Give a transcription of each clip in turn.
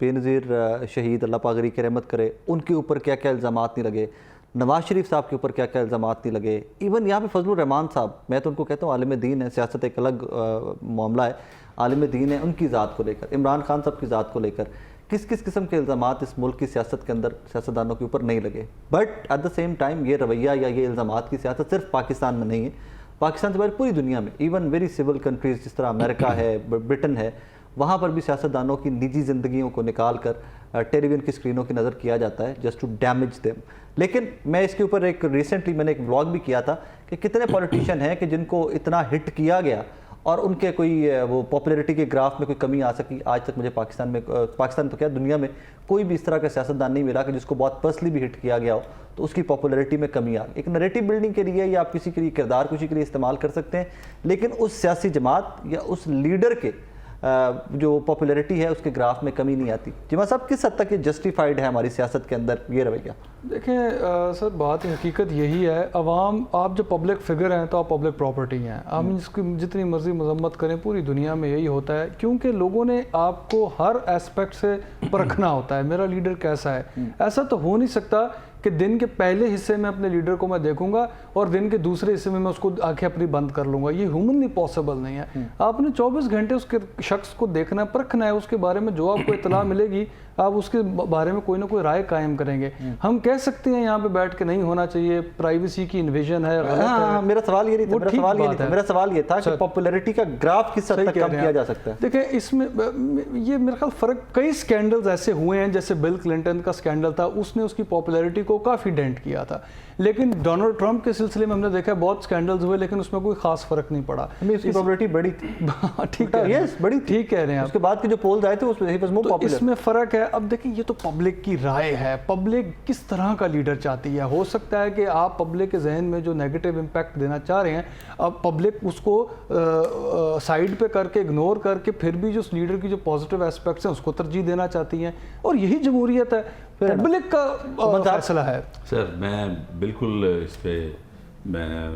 بے نظیر شہید اللہ پاک کی رحمت کرے، ان کے اوپر کیا کیا الزامات نہیں لگے، نواز شریف صاحب کے اوپر کیا کیا الزامات نہیں لگے، ایون یہاں پہ فضل الرحمان صاحب، میں تو ان کو کہتا ہوں عالم دین ہے، سیاست ایک الگ معاملہ ہے، عالم دین ہے، ان کی ذات کو لے کر، عمران خان صاحب کی ذات کو لے کر کس کس قسم کے الزامات اس ملک کی سیاست کے اندر سیاستدانوں کے اوپر نہیں لگے. But at the same time یہ رویہ یا یہ الزامات کی سیاست صرف پاکستان میں نہیں ہے، پاکستان سے باہر پوری دنیا میں، ایون ویری سول کنٹریز جس طرح امریکہ ہے، برٹن ہے، وہاں پر بھی سیاستدانوں کی نجی زندگیوں کو نکال کر ٹیلی ویژن کی اسکرینوں کی نظر کیا جاتا ہے جسٹ ٹو ڈیمیج دیم. لیکن میں اس کے اوپر ایک ریسنٹلی میں نے ایک ولاگ بھی کیا تھا کہ کتنے پولیٹیشین ہیں کہ جن کو اتنا ہٹ کیا گیا اور ان کے کوئی وہ پاپولیرٹی کے گراف میں کوئی کمی آ سکی. آج تک مجھے پاکستان تو کیا دنیا میں کوئی بھی اس طرح کا سیاستدان نہیں ملا کہ جس کو بہت پرسنلی بھی ہٹ کیا گیا ہو تو اس کی پاپولیرٹی میں کمی آ گئی. ایک نریٹو بلڈنگ کے لیے یا آپ کسی کے لیے کردار کشی کے لیے استعمال کر سکتے ہیں، لیکن اس سیاسی جماعت یا اس لیڈر کے جو پاپولیرٹی ہے اس کے گراف میں کمی نہیں آتی. جمعہ صاحب کس حد تک یہ جسٹیفائڈ ہے ہماری سیاست کے اندر یہ رویہ؟ دیکھیں سر، بات حقیقت یہی ہے، عوام، آپ جو پبلک فگر ہیں تو آپ پبلک پراپرٹی ہیں، آپ اس کی جتنی مرضی مذمت کریں، پوری دنیا میں یہی ہوتا ہے، کیونکہ لوگوں نے آپ کو ہر اسپیکٹ سے پرکھنا ہوتا ہے میرا لیڈر کیسا ہے. ایسا تو ہو نہیں سکتا کہ دن کے پہلے حصے میں اپنے لیڈر کو میں دیکھوں گا اور دن کے دوسرے حصے میں اس کو آنکھیں اپنی بند کر لوں گا. یہ ہیومنلی پاسبل نہیں ہے. آپ نے 24 گھنٹے اس کے شخص کو دیکھنا ہے، پرکھنا ہے، اس کے بارے میں جو آپ کو اطلاع ملے گی آپ اس کے بارے میں کوئی نہ کوئی رائے قائم کریں گے. ہم کہہ سکتے ہیں یہاں پہ بیٹھ کے نہیں ہونا چاہیے، پرائیویسی کی انویژن ہے، غلط ہے. میرا سوال یہ نہیں تھا، میرا سوال یہ تھا کہ پاپولیرٹی کا گراف کس حد تک کم کیا جا سکتا ہے. دیکھیں اس میں یہ میرا خیال فرق، کئی سکینڈلز ایسے ہوئے ہیں، جیسے بل کلنٹن کا سکینڈل تھا، اس نے اس کی پاپولیرٹی کو کافی ڈینٹ کیا تھا. لیکن ڈونلڈ ٹرمپ کے سلسلے میں ہم نے دیکھا بہت سکینڈلز ہوئے لیکن اس میں کوئی خاص فرق نہیں پڑا. اس کی پاپولیرٹی بڑی تھی. ٹھیک ہے، بڑی ٹھیک کہہ رہے ہیں. اس کے بعد کے جو پولز آئے تھے اس میں فرق ہے. اب دیکھیں یہ تو پبلک کی رائے ہے، پبلک کس طرح کا لیڈر چاہتی ہے. ہو سکتا ہے کہ آپ پبلک کے ذہن میں جو نیگیٹو امپیکٹ دینا چاہ رہے ہیں، اب پبلک اس کو سائیڈ پہ کر کے اگنور کر کے پھر بھی جو اس لیڈر کی جو پازیٹیو اسپیکٹس ہیں اس کو ترجیح دینا چاہتی ہیں، اور یہی جمہوریت ہے، پبلک کا فیصلہ ہے. سر میں بالکل اس پہ میں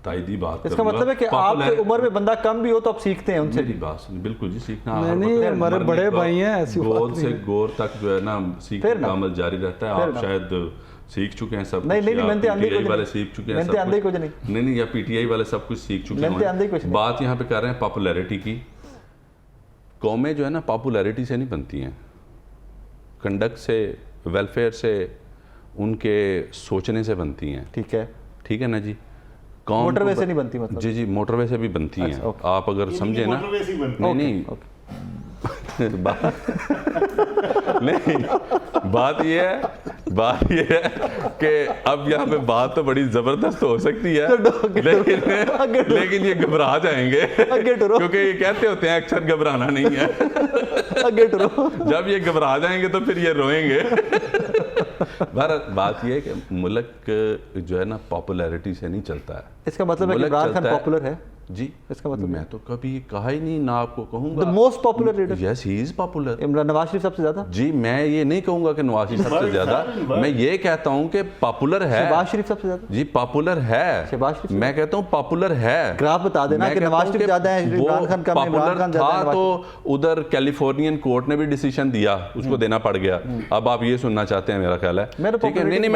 تائیدی بات کروں گا. اس کا مطلب ہے کہ آپ کی عمر میں بندہ کم بھی ہو تو آپ سیکھتے ہیں ان سے. میری بات سنیں، بالکل جی، سیکھنا ہمارے بڑے بھائی ہیں، ایسی گور سے گور تک جو ہے نا سیکھنے کا عمل جاری رہتا ہے. آپ شاید سیکھ چکے ہیں سب کچھ، پی ٹی آئی والے سیکھ چکے ہیں سب کچھ، نہیں یا پی ٹی آئی والے سب کچھ سیکھ چکے ہیں. بات یہاں پہ کر رہے ہیں پاپولیرٹی کی. قومیں جو ہے نا پاپولیرٹی سے نہیں بنتی ہیں، کنڈکٹ سے، ویلفیئر سے، ان کے سوچنے سے بنتی ہیں. ٹھیک ہے نا جی. موٹر وے سے نہیں بنتی مطلب؟ جی جی، موٹر وے سے بھی بنتی ہیں. آپ اگر سمجھے نا، نہیں بات یہ ہے کہ اب یہاں پہ بات تو بڑی زبردست ہو سکتی ہے لیکن یہ گھبرا جائیں گے کیونکہ یہ کہتے ہوتے ہیں اکثر گھبرانا نہیں ہے. جب یہ گھبرا جائیں گے تو پھر یہ روئیں گے. بات یہ ہے کہ ملک جو ہے نا پاپولیرٹی سے نہیں چلتا ہے. اس کا مطلب ہے کہ عمران خان پاپولر ہے جی؟ اس کا مطلب میں تو کبھی کہا ہی نہیں، نہ آپ کو کہوں گا. the most popular leader. Yes, he is popular. Nawaz Sharif سب سے زیادہ؟ جی میں یہ نہیں کہوں گا کہ نواز شریف سب سے زیادہ، میں یہ کہتا ہوں کہ پاپولر ہے. شہباز شریف سب سے زیادہ؟ جی پاپولر ہے. میں کہتا ہوں پاپولر ہے. گراف بتا دینا کہ نواز شریف زیادہ ہے، عمران خان کم ہے. پاپولر تھا تو ادھر کیلیفورنین کورٹ نے بھی ڈیسیشن دیا، اس کو دینا پڑ گیا. اب آپ یہ سننا چاہتے ہیں میرا خیال ہے. ٹھیک ہے، نہیں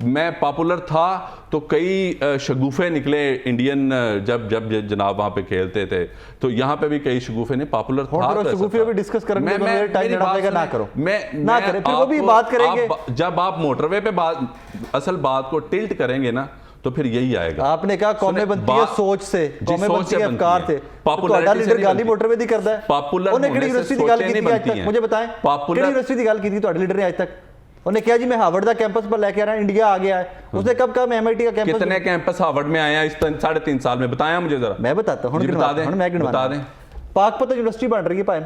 میں پاپولر تھا تو کئی شگوفے نکلے انڈین جب جناب وہاں پہ کھیلتے تھے، تو یہاں پہ بھی کئی شگوفے نے پاپولر تھا. شگوفے بھی ڈسکس کریں گے، نہ کرو، نہ کریں، پھر وہ بھی بات کریں گے. جب آپ موٹر وے پہ اصل بات کو ٹلٹ کریں گے نا تو پھر یہی آئے گا. آپ نے کہا قومیں بنتی ہے سوچ سے، قومیں بنتی ہے افکار سے. تہاڈا لیڈر گاندھی موٹر وے دی کردا ہے. انہیں کیڑی یونیورسٹی دی گل کیتی آج تک؟ مجھے بتائیں کیڑی یونیورسٹی دی گل کیتی تہاڈے لیڈر نے آج تک؟ انہوں نے کہا جی میں ہارورڈ دا کیمپس پر لے کے آ رہا ہوں، انڈیا آ گیا ہے. اس نے کب کہا میں ایم آئی ٹی کا کیمپس؟ کتنے کیمپس ہارورڈ میں آئے ہیں اس 3.5 سال میں؟ بتائیں مجھے ذرا. میں بتاتا ہوں، بتا دیں. پاک پتہ یونیورسٹی بن رہی ہے پائن،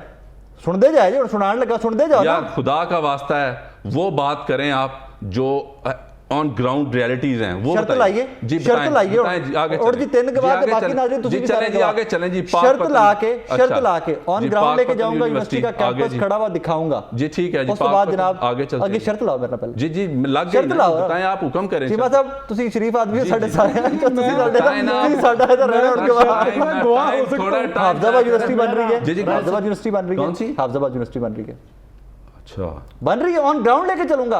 سن دے جائے جی، سنان لگا سن دے جاؤ. یار خدا کا واسطہ ہے وہ بات کریں آپ جو آن گراؤنڈ ریالٹیز ہیں وہ شرط لائیے. جی شرط لائیے اور جی 3 کے بعد باقی ناظرین تسی بھی چلیں آگے چلیں جی. شرط لا کے آن گراؤنڈ لے کے جاؤں گا، یونیورسٹی کا کیمپس کھڑا ہوا دکھاؤں گا. جی ٹھیک ہے جی. اس کے بعد جناب آگے شرط لاؤ میرے پہلے. جی جی لگ گئی، بتائیں آپ حکم کریں. چیمہ صاحب تسی شریف آدمی ہو، ساڈے سارے ساڈا ادھر رہنا. ان کے بعد حافظ آباد یونیورسٹی بن رہی ہے. حافظ آباد یونیورسٹی بن رہی ہے. حافظ آباد یونیورسٹی بن رہی ہے. ਅੱਛਾ ਬਣ ਰਹੀ ਹੈ, ਔਨ ਗਰਾਊਂਡ ਲੈ ਕੇ ਚਲੂੰਗਾ।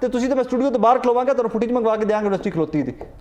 ਤੇ ਤੁਸੀਂ ਤੇ ਮੈਂ ਸਟੂਡੀਓ ਤੋਂ ਬਾਹਰ ਖਲੋਵਾਂਗਾ, ਤੁਹਾਨੂੰ ਫੁਟੇਜ ਮੰਗਵਾ ਕੇ ਦਿਆਂਗੇ ਯੂਨੀਵਰਸਿਟੀ ਖਲੋਤੀ ਦੀ।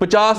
50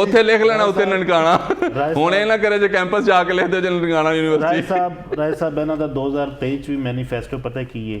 ਉੱਥੇ ਲਿਖ ਲੈਣਾ ਉੱਤੇ ਨਨਕਾਣਾ। ਹੁਣ ਇਹ ਨਾ ਕਰੇ ਜੇ ਕੈਂਪਸ ਜਾ ਕੇ ਲਿਖ ਦਿਓ ਜੇ ਨਨਕਾਣਾ ਯੂਨੀਵਰਸਿਟੀ। ਰਾਏ ਸਾਹਿਬ ਇਹਨਾਂ ਦਾ 2023 ਚ ਵੀ ਮੈਨੀਫੈਸਟੋ ਪਤਾ ਕੀ ਹੈ,